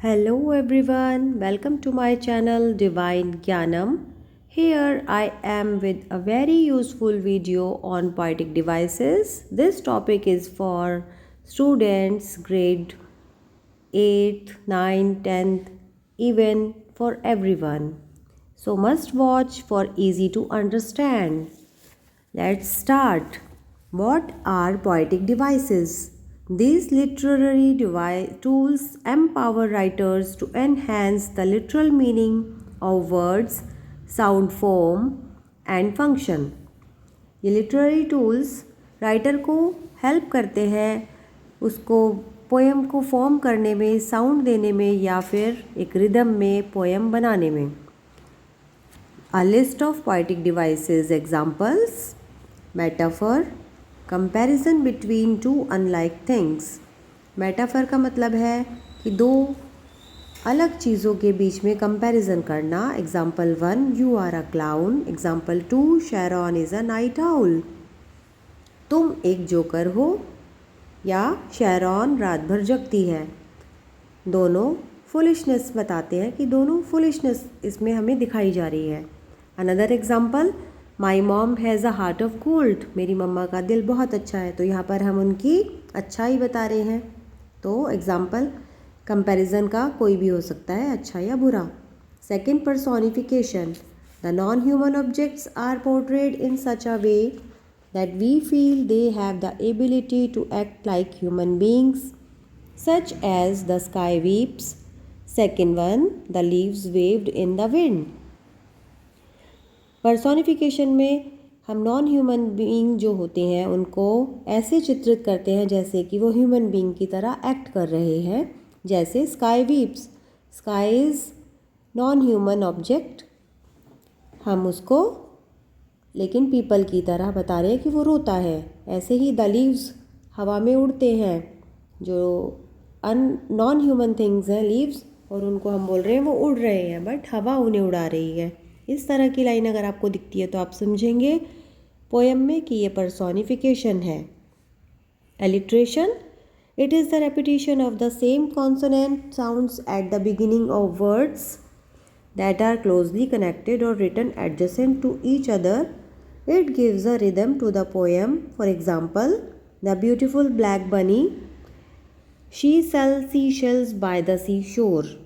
Hello everyone, welcome to my channel Divine Gyanam. Here I am with a very useful video on poetic devices. This topic is for students grade 8th, 9th, 10th, even for everyone. So must watch for easy to understand. Let's start. What are poetic devices? These literary tools empower writers to enhance the literal meaning of words, sound form and function. ये literary tools writer को help करते हैं उसको poem को form करने में, sound देने में या फिर एक रिदम में पोएम बनाने में. A list of poetic devices examples. Metaphor, comparison between two unlike things. Metaphor का मतलब है कि दो अलग चीज़ों के बीच में कंपैरिजन करना. Example 1, you are a clown. Example 2, Sharon is a night owl. तुम एक जोकर हो या शैरॉन रात भर जगती है. दोनों फुलिशनेस बताते हैं कि दोनों फुलिशनेस इसमें हमें दिखाई जा रही है. Another example, my mom has a heart of gold. मेरी मम्मा का दिल बहुत अच्छा है. तो यहाँ पर हम उनकी अच्छाई बता रहे हैं. तो एग्जाम्पल कंपैरिजन का कोई भी हो सकता है, अच्छा या बुरा. Second, personification. The non human objects are portrayed in such a way that we feel they have the ability to act like human beings, such as the sky weeps. Second one, the leaves waved in the wind. Personification में हम non human being जो होते हैं उनको ऐसे चित्रित करते हैं जैसे कि वो ह्यूमन बीइंग की तरह एक्ट कर रहे हैं. जैसे sky weeps. Sky is non human object, हम उसको लेकिन पीपल की तरह बता रहे हैं कि वो रोता है. ऐसे ही द लीव्स हवा में उड़ते हैं, जो नॉन ह्यूमन थिंग्स हैं लीव्स, और उनको हम बोल रहे हैं वो उड़ रहे हैं बट हवा उन्हें उड़ा रही है. इस तरह की लाइन अगर आपको दिखती है तो आप समझेंगे पोएम में कि ये पर्सोनिफिकेशन है. Alliteration, it is the repetition of the same consonant sounds at the beginning of words that are closely connected और written adjacent to each other. It gives a rhythm to the poem. For example, the beautiful black bunny, she sells sea shells by the sea shore.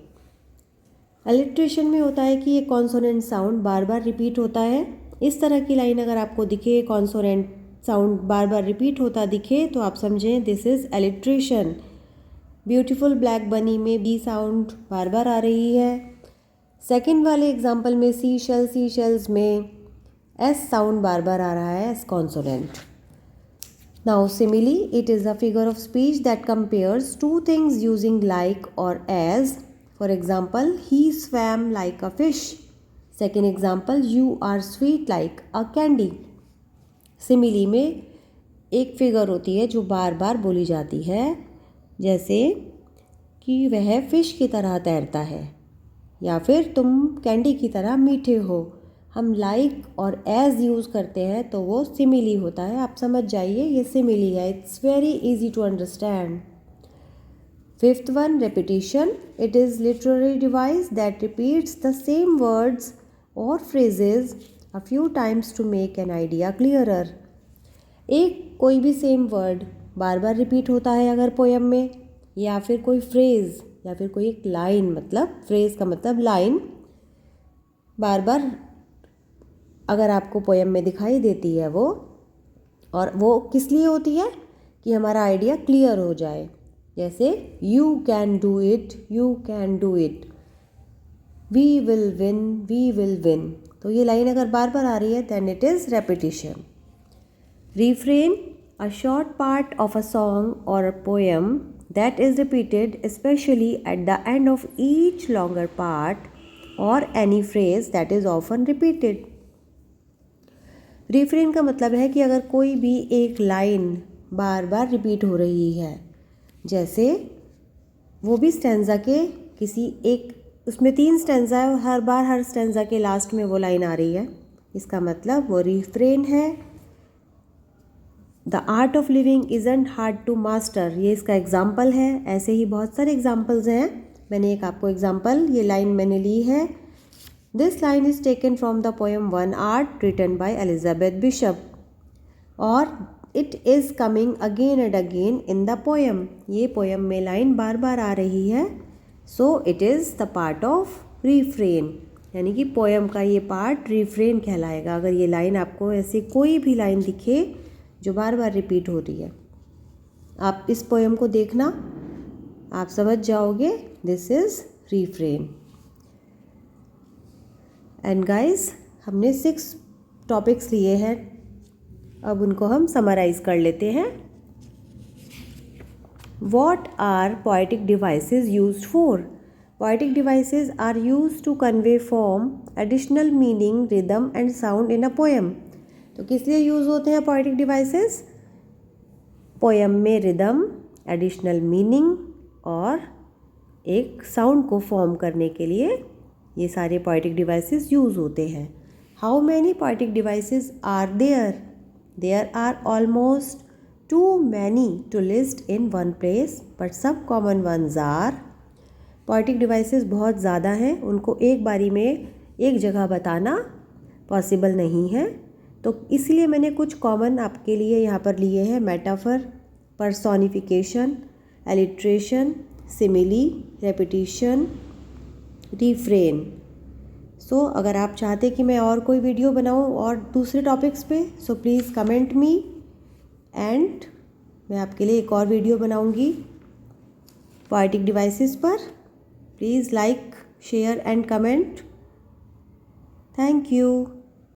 Alliteration में होता है कि ये consonant sound बार बार repeat होता है. इस तरह की लाइन अगर आपको दिखे, कॉन्सोनेंट साउंड बार बार रिपीट होता दिखे तो आप समझें this is alliteration. Beautiful black बनी में बी साउंड बार बार आ रही है. सेकंड वाले एग्जाम्पल में सी शेल्स में एस साउंड बार बार आ रहा है S consonant. Now simile, it is a figure of speech that compares two things using like और as. For example, he swam like a fish. Second example, you are sweet like a candy. Simile में एक figure होती है जो बार बार बोली जाती है, जैसे कि वह फिश की तरह तैरता है या फिर तुम कैंडी की तरह मीठे हो. हम लाइक और एज यूज़ करते हैं तो वो सिमिली होता है. आप समझ जाइए ये सिमिली है. It's very easy to understand. Fifth one, repetition. It is literary device that repeats the same words or phrases a few times to make an idea clearer. एक कोई भी सेम वर्ड बार बार रिपीट होता है अगर poem में, या फिर कोई फ्रेज या फिर कोई एक लाइन, मतलब फ्रेज का मतलब लाइन बार बार अगर आपको पोएम में दिखाई देती है वो, और वो किस लिए होती है कि हमारा आइडिया क्लियर हो जाए. जैसे you can do it, you can do it, we will win, we will win. तो ये लाइन अगर बार बार आ रही है then it is repetition. Refrain, a short part of a song और a poem that is repeated especially at the end of each longer part और any phrase that is often repeated. Refrain का मतलब है कि अगर कोई भी एक लाइन बार बार रिपीट हो रही है, जैसे वो भी स्टैंजा के किसी एक, उसमें 3 स्टैंजा है और हर बार हर स्टैंजा के लास्ट में वो लाइन आ रही है, इसका मतलब वो रिफ्रेन है. The art of living isn't hard to master, ये इसका एग्जाम्पल है. ऐसे ही बहुत सारे एग्जाम्पल्स हैं मैंने एक आपको एग्जाम्पल, ये लाइन मैंने ली है। This line is taken from the poem one art written by Elizabeth Bishop, और it is coming again and again in the poem. ये पोएम में लाइन बार बार आ रही है, so it is the part of refrain, यानी कि पोएम का ये पार्ट रिफ्रेन कहलाएगा। अगर ये लाइन आपको ऐसे कोई भी लाइन दिखे जो बार बार रिपीट हो रही है, आप इस पोएम को देखना, आप समझ जाओगे this is refrain. And guys, हमने 6 टॉपिक्स लिए हैं, अब उनको हम समराइज कर लेते हैं। What are poetic devices used for? Poetic devices are used to convey form, additional meaning, rhythm and sound in a poem. तो किस लिए यूज़ होते हैं poetic devices? पोएम में रिदम, एडिशनल मीनिंग और एक साउंड को फॉर्म करने के लिए ये सारे पोएटिक डिवाइसेस यूज़ होते हैं। How many poetic devices are there? There are almost too many to list in one place, but some common ones are, poetic devices बहुत ज़्यादा हैं, उनको एक बारी में एक जगह बताना पॉसिबल नहीं है, तो इसलिए मैंने कुछ कॉमन आपके लिए यहाँ पर लिए हैं। Metaphor, personification, alliteration, simile, repetition, refrain. So अगर आप चाहते कि मैं और कोई वीडियो बनाऊँ और दूसरे टॉपिक्स पे, so please comment me and मैं आपके लिए एक और वीडियो बनाऊंगी पोएटिक डिवाइसेस पर। Please like, share and comment. Thank you.